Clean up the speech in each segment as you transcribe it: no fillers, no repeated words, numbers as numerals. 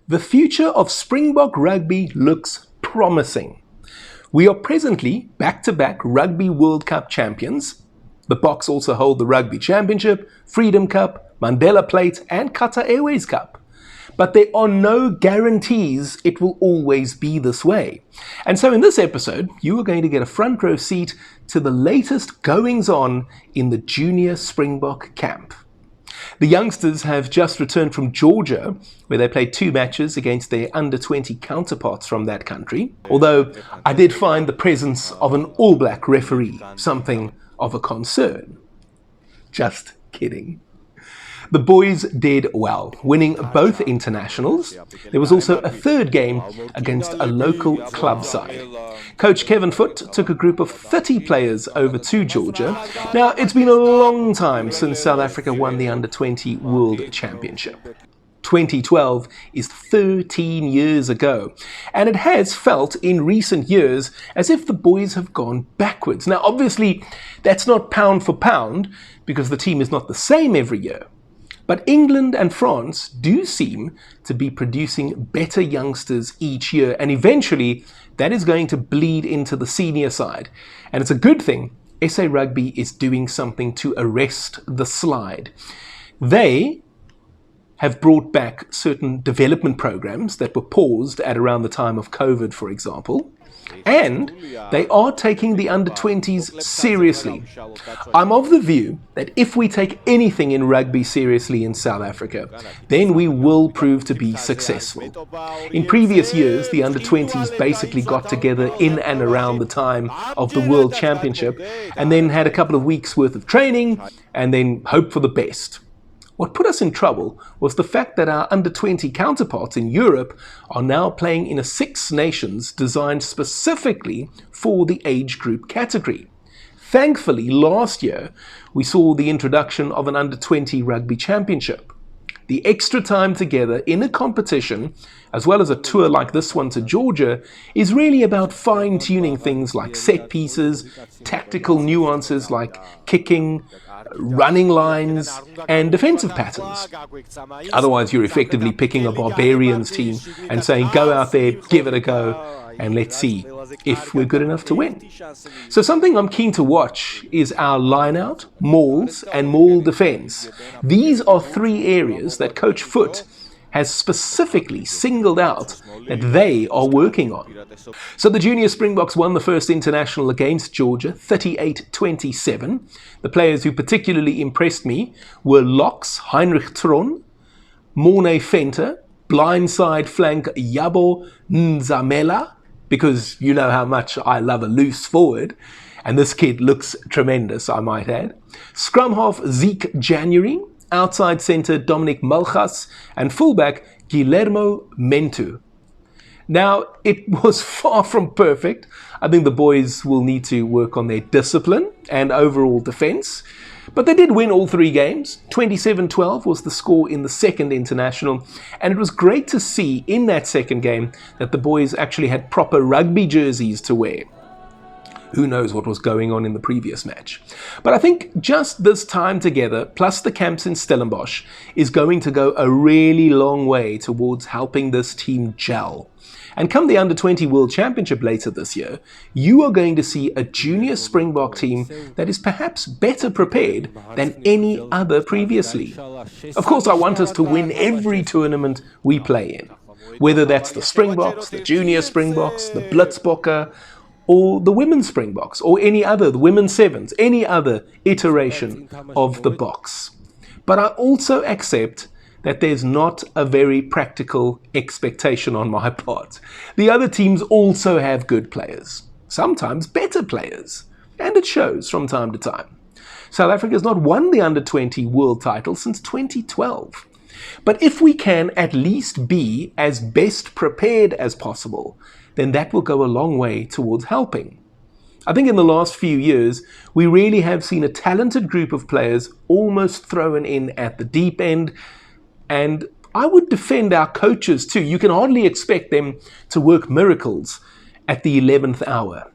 The future of Springbok rugby looks promising. We are presently back-to-back Rugby World Cup champions. The Boks also hold the Rugby Championship, Freedom Cup, Mandela Plate and Qatar Airways Cup. But there are no guarantees it will always be this way. And so in this episode, you are going to get a front row seat to the latest goings-on in the Junior Springbok camp. The youngsters have just returned from Georgia, where they played 2 matches against their under-20 counterparts from that country. Although I did find the presence of an All Black referee something of a concern. Just kidding. The boys did well, winning both internationals. There was also a third game against a local club side. Coach Kevin Foot took a group of 30 players over to Georgia. Now, it's been a long time since South Africa won the Under-20 World Championship. 2012 is 13 years ago, and it has felt in recent years as if the boys have gone backwards. Now, obviously, that's not pound for pound, because the team is not the same every year. But England and France do seem to be producing better youngsters each year, and eventually that is going to bleed into the senior side. And it's a good thing SA Rugby is doing something to arrest the slide. They have brought back certain development programs that were paused at around the time of COVID, for example. And they are taking the under-20s seriously. I'm of the view that if we take anything in rugby seriously in South Africa, then we will prove to be successful. In previous years, the under-20s basically got together in and around the time of the World Championship and then had a couple of weeks worth of training and then hope for the best. What put us in trouble was the fact that our under-20 counterparts in Europe are now playing in a 6 nations designed specifically for the age group category. Thankfully, last year, we saw the introduction of an under-20 rugby championship. The extra time together in a competition, as well as a tour like this one to Georgia, is really about fine-tuning things like set pieces, tactical nuances like kicking, running lines, and defensive patterns. Otherwise, you're effectively picking a barbarians team and saying, go out there, give it a go, and let's see if we're good enough to win. So something I'm keen to watch is our line-out, mauls, and maul defense. These are 3 areas that Coach Foot has specifically singled out that they are working on. So the Junior Springboks won the first international against Georgia, 38-27. The players who particularly impressed me were Locks, Heinrich Tron, Morne Venter, blindside flank Yabo Nzamela, because you know how much I love a loose forward, and this kid looks tremendous, I might add. Scrum half Zeke January, outside centre Dominic Malchas, and fullback Guillermo Mentu. Now, it was far from perfect. I think the boys will need to work on their discipline and overall defence. But they did win all 3 games. 27-12 was the score in the second international. And it was great to see in that second game that the boys actually had proper rugby jerseys to wear. Who knows what was going on in the previous match. But I think just this time together, plus the camps in Stellenbosch, is going to go a really long way towards helping this team gel. And come the Under-20 World Championship later this year, you are going to see a Junior Springbok team that is perhaps better prepared than any other previously. Of course, I want us to win every tournament we play in, whether that's the Springboks, the Junior Springboks, the Blitzbokke, or the Women's Springboks, or any other, the Women's Sevens, any other iteration of the Boks. But I also accept that there's not a very practical expectation on my part. The other teams also have good players, sometimes better players, and it shows from time to time. South Africa has not won the Under-20 world title since 2012. But if we can at least be as best prepared as possible, then that will go a long way towards helping. I think in the last few years, we really have seen a talented group of players almost thrown in at the deep end, and I would defend our coaches too. You can hardly expect them to work miracles at the 11th hour.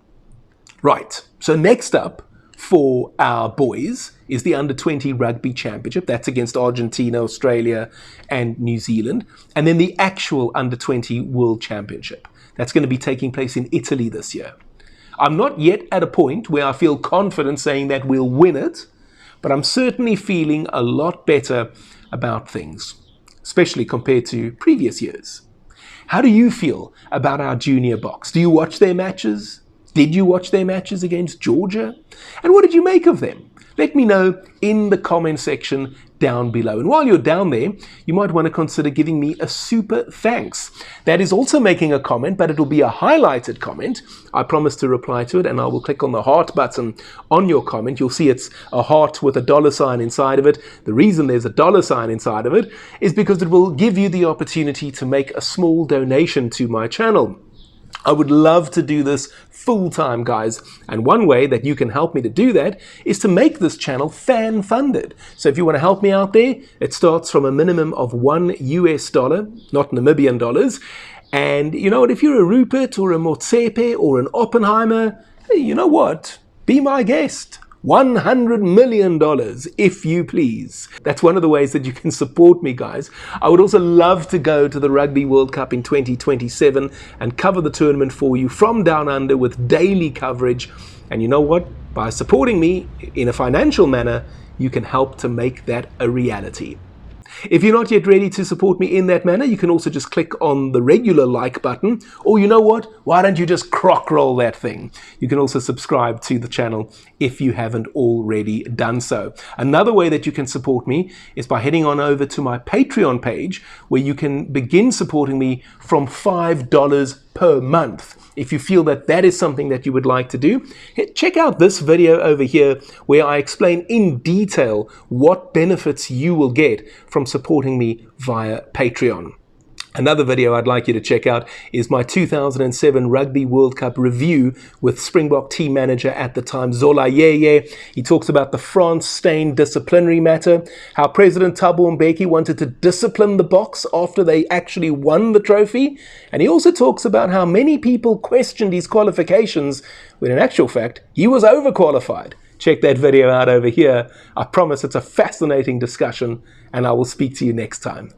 Right, so next up, for our boys is the Under-20 Rugby Championship. That's against Argentina, Australia, and New Zealand. And then the actual Under-20 World Championship. That's going to be taking place in Italy this year. I'm not yet at a point where I feel confident saying that we'll win it, but I'm certainly feeling a lot better about things, especially compared to previous years. How do you feel about our Junior Boks? Do you watch their matches? Did you watch their matches against Georgia? And what did you make of them? Let me know in the comment section down below. And while you're down there, you might want to consider giving me a super thanks. That is also making a comment, but it'll be a highlighted comment. I promise to reply to it, and I will click on the heart button on your comment. You'll see it's a heart with a $ inside of it. The reason there's a $ inside of it is because it will give you the opportunity to make a small donation to my channel. I would love to do this full-time, guys, and one way that you can help me to do that is to make this channel fan-funded. So if you want to help me out there, it starts from a minimum of $1, not Namibian dollars. And you know what, if you're a Rupert or a Motsepe or an Oppenheimer, hey, you know what, be my guest. $100 million, if you please. That's one of the ways that you can support me, guys. I would also love to go to the Rugby World Cup in 2027 and cover the tournament for you from down under with daily coverage. And you know what? By supporting me in a financial manner, you can help to make that a reality. If you're not yet ready to support me in that manner, you can also just click on the regular like button, or you know what? Why don't you just crock roll that thing? You can also subscribe to the channel if you haven't already done so. Another way that you can support me is by heading on over to my Patreon page, where you can begin supporting me from $5 per month. If you feel that that is something that you would like to do, check out this video over here where I explain in detail what benefits you will get from supporting me via Patreon. Another video I'd like you to check out is my 2007 Rugby World Cup review with Springbok team manager at the time, Zola Yeye. He talks about the France-stained disciplinary matter, how President Thabo Mbeki wanted to discipline the Boks after they actually won the trophy. And he also talks about how many people questioned his qualifications when in actual fact, he was overqualified. Check that video out over here. I promise it's a fascinating discussion, and I will speak to you next time.